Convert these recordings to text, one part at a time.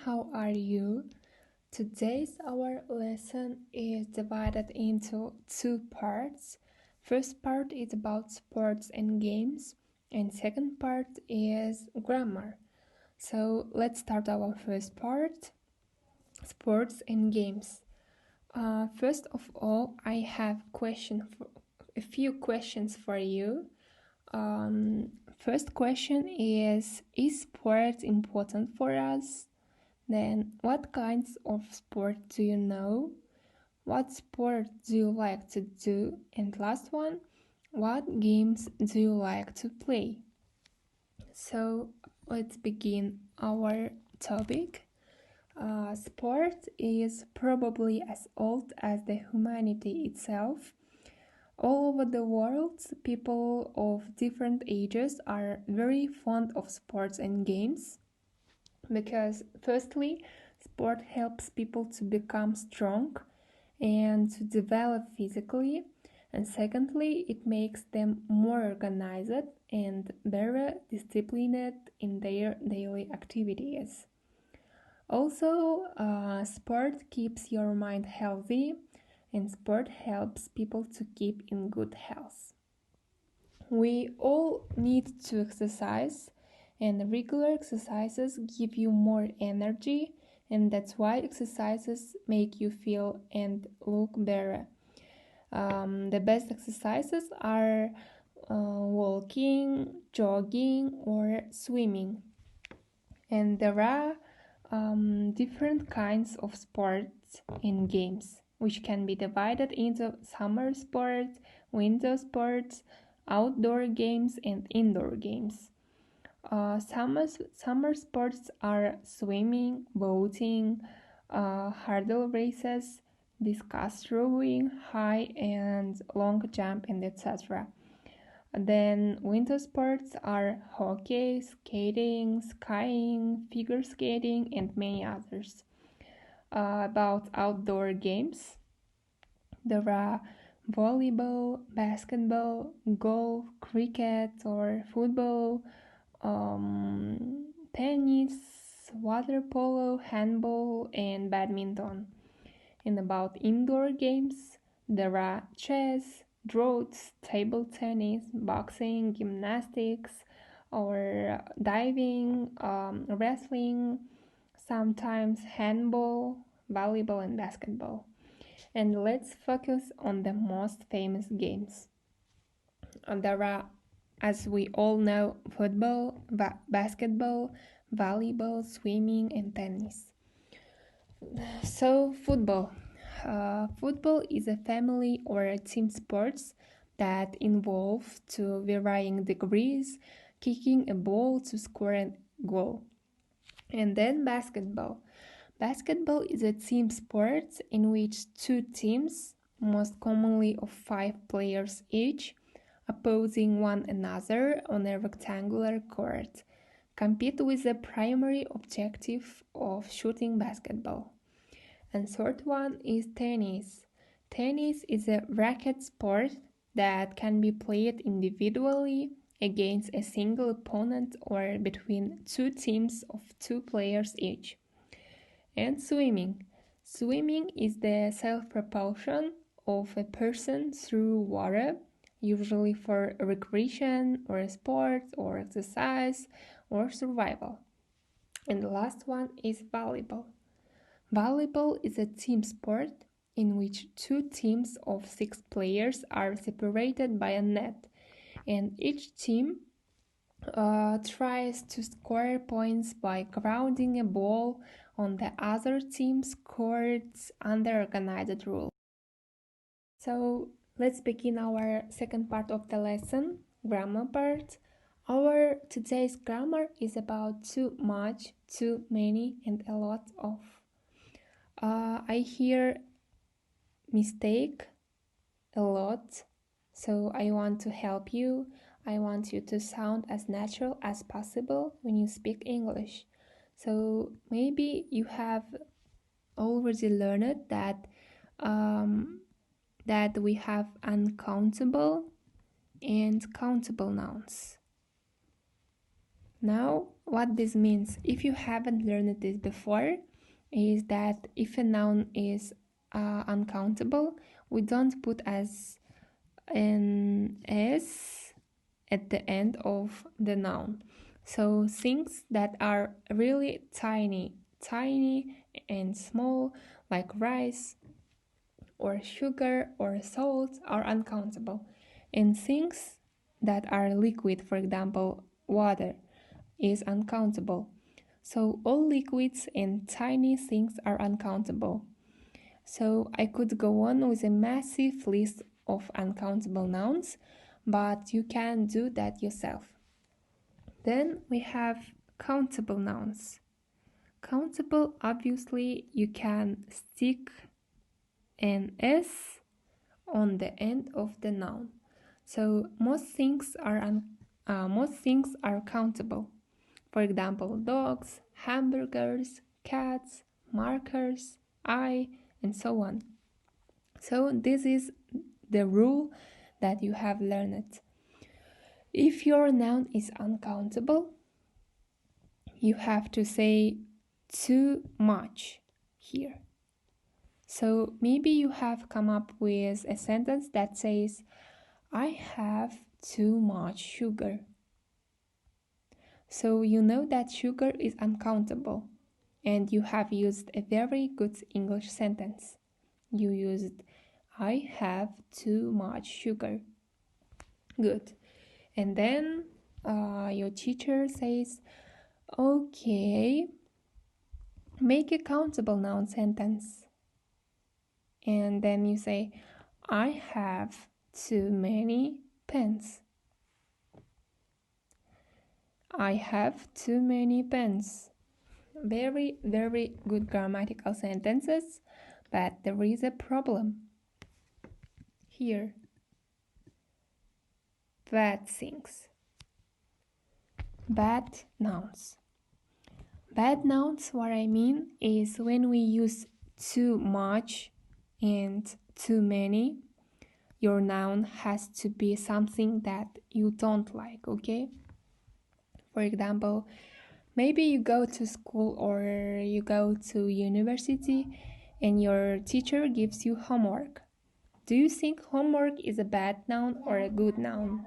How are you? Today's our lesson is divided into two parts. First part is about sports and games, and second part is grammar. So let's start our first part, sports and games. First of all, I have a few questions for you. First question is sport important for us? Then, what kinds of sport do you know? What sport do you like to do? And last one, what games do you like to play? So, let's begin our topic. Sport is probably as old as the humanity itself. All over the world, people of different ages are very fond of sports and games because, firstly, sport helps people to become strong and to develop physically, and secondly, it makes them more organized and better disciplined in their daily activities. Also, sport keeps your mind healthy, and sport helps people to keep in good health. We all need to exercise, and regular exercises give you more energy, and that's why exercises make you feel and look better. The best exercises are walking, jogging, or swimming. And there are different kinds of sports and games, which can be divided into summer sports, winter sports, outdoor games, and indoor games. Summer sports are swimming, boating, hurdle races, discus throwing, high and long jump, and etc. Then winter sports are hockey, skating, skiing, figure skating, and many others. About outdoor games, there are volleyball, basketball, golf, cricket, or football, tennis, water polo, handball, and badminton. And about indoor games, there are chess, draughts, table tennis, boxing, gymnastics, or diving, wrestling, sometimes handball, volleyball, and basketball. And let's focus on the most famous games. There are, as we all know, football, basketball, volleyball, swimming, and tennis. So, football. Football is a family or a team sports that involve, to varying degrees, kicking a ball to score a goal. And then basketball. Basketball is a team sport in which two teams, most commonly of 5 players each, opposing one another on a rectangular court, compete with the primary objective of shooting basketball. And third one is tennis. Tennis is a racket sport that can be played individually against a single opponent or between two teams of 2 players each. And swimming. Swimming is the self-propulsion of a person through water, usually for recreation or sport or exercise or survival. And the last one is volleyball. Volleyball is a team sport in which two teams of 6 players are separated by a net, and each team tries to score points by grounding a ball on the other team's courts under organized rules. So let's begin our second part of the lesson, grammar part. Our today's grammar is about too much, too many, and a lot of. I hear mistake a lot, so I want to help you. I want you to sound as natural as possible when you speak English. So maybe you have already learned that we have uncountable and countable nouns. Now, what this means, if you haven't learned this before, is that if a noun is uncountable, we don't put as an S at the end of the noun. So things that are really tiny and small, like rice or sugar or salt, are uncountable. And things that are liquid, for example, water, is uncountable. So all liquids and tiny things are uncountable. So I could go on with a massive list of uncountable nouns, but you can do that yourself. Then we have countable nouns. Countable, obviously, you can stick an S on the end of the noun. So most things are countable. For example, dogs, hamburgers, cats, markers, I, and so on. So this is the rule that you have learned. If your noun is uncountable, you have to say too much here. So maybe you have come up with a sentence that says, I have too much sugar. So you know that sugar is uncountable, and you have used a very good English sentence. You used, I have too much sugar. Good. And then your teacher says, okay, make a countable noun sentence. And then you say, I have too many pens. I have too many pens. Very, very good grammatical sentences, but there is a problem here. Bad things. Bad nouns. Bad nouns, what I mean is when we use too much and too many, your noun has to be something that you don't like, okay? For example, maybe you go to school or you go to university and your teacher gives you homework. Do you think homework is a bad noun or a good noun?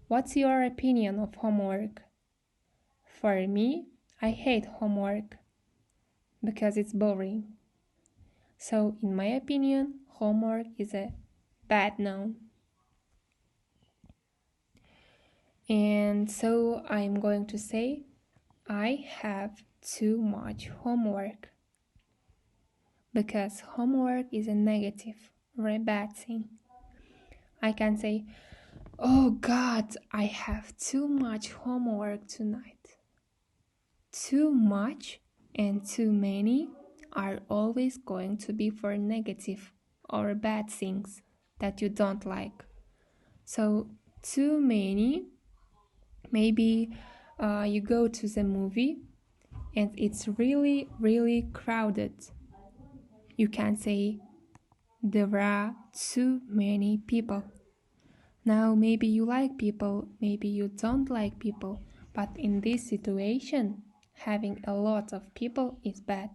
What's your opinion of homework? For me, I hate homework because it's boring. So, in my opinion, homework is a bad noun. And so I'm going to say, I have too much homework. Because homework is a negative or a bad thing. I can say, oh God, I have too much homework tonight. Too much and too many are always going to be for negative or bad things that you don't like. So too many, maybe you go to the movie and it's really, really crowded. You can say, there are too many people. Now, maybe you like people, maybe you don't like people, but in this situation, having a lot of people is bad.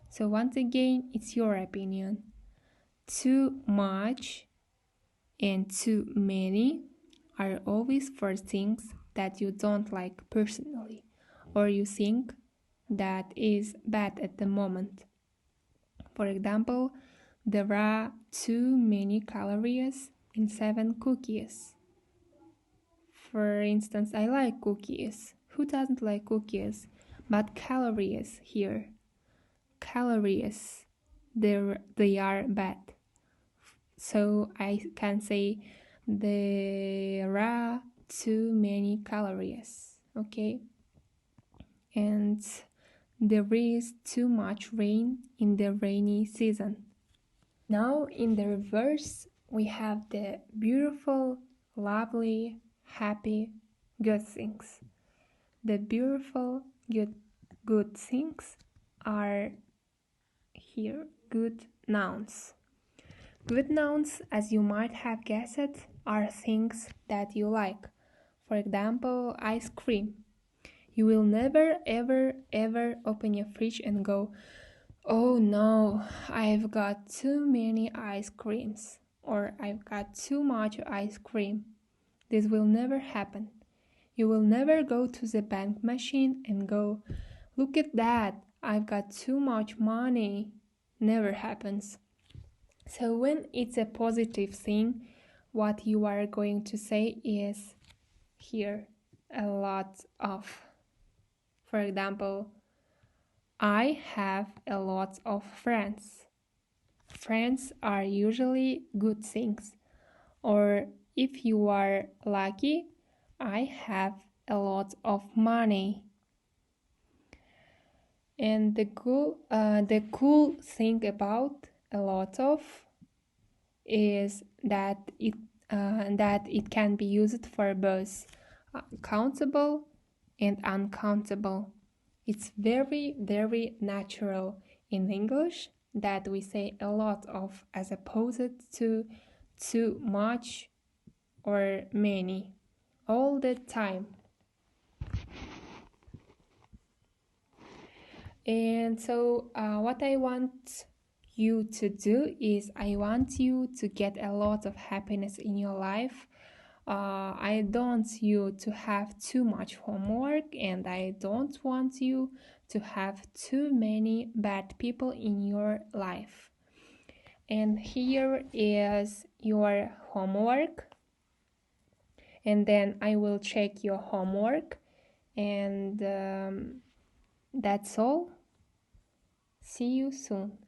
So once again, it's your opinion. Too much and too many are always for things that you don't like personally, or you think that is bad at the moment. For example, there are too many calories in 7 cookies. For instance, I like cookies. Who doesn't like cookies? But calories here. Calories, they are bad. So I can say there are too many calories. Okay? And there is too much rain in the rainy season. Now in the reverse, we have the beautiful, lovely, happy, good things. The beautiful, good things are here good nouns. Good nouns, as you might have guessed, are things that you like. For example, ice cream. You will never, ever, ever open your fridge and go, oh no, I've got too many ice creams, or I've got too much ice cream. This will never happen. You will never go to the bank machine and go, look at that, I've got too much money. Never happens. So when it's a positive thing, what you are going to say is here a lot of. For example, I have a lot of friends. Friends are usually good things. Or if you are lucky, I have a lot of money. And the cool thing about a lot of is that it can be used for both countable and uncountable. It's very, very natural in English that we say a lot of as opposed to too much or many all the time. And so what I want you to do is I want you to get a lot of happiness in your life. I don't want you to have too much homework, and I don't want you to have too many bad people in your life. And here is your homework. And then I will check your homework. And that's all. See you soon.